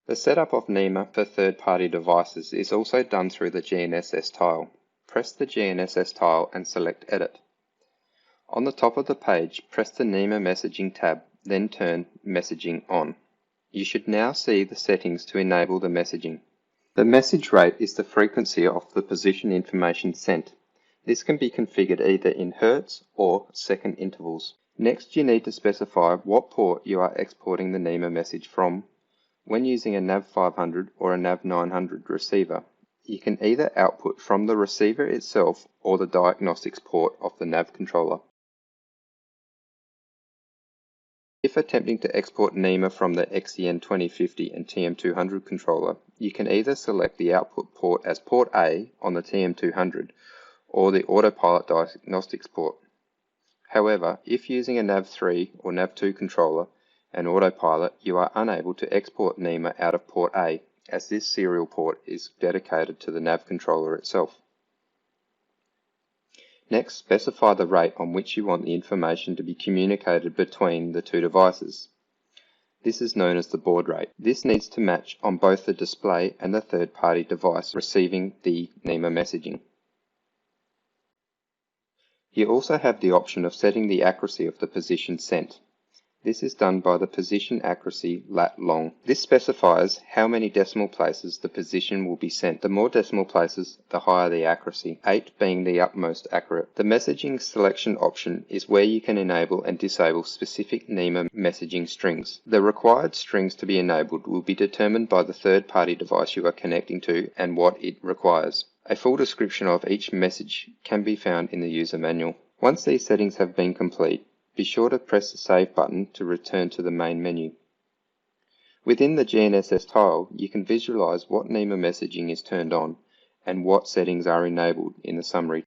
The setup of NMEA for third-party devices is also done through the GNSS tile. Press the GNSS tile and select Edit. On the top of the page, press the NMEA Messaging tab, then turn Messaging on. You should now see the settings to enable the messaging. The message rate is the frequency of the position information sent. This can be configured either in hertz or second intervals. Next, you need to specify what port you are exporting the NMEA message from. When using a NAV500 or a NAV900 receiver, you can either output from the receiver itself or the diagnostics port of the NAV controller. If attempting to export NMEA from the XCN 2050 and TM200 controller, you can either select the output port as port A on the TM200 or the autopilot diagnostics port. However, if using a NAV3 or NAV2 controller and autopilot, you are unable to export NMEA out of port A, as this serial port is dedicated to the NAV controller itself. Next, specify the rate on which you want the information to be communicated between the two devices. This is known as the baud rate. This needs to match on both the display and the third-party device receiving the NMEA messaging. You also have the option of setting the accuracy of the position sent. This is done by the position accuracy lat long. This specifies how many decimal places the position will be sent. The more decimal places, the higher the accuracy, 8 being the utmost accurate. The messaging selection option is where you can enable and disable specific NMEA messaging strings. The required strings to be enabled will be determined by the third-party device you are connecting to and what it requires. A full description of each message can be found in the user manual. Once these settings have been complete, be sure to press the Save button to return to the main menu. Within the GNSS tile, you can visualize what NMEA messaging is turned on and what settings are enabled in the summary.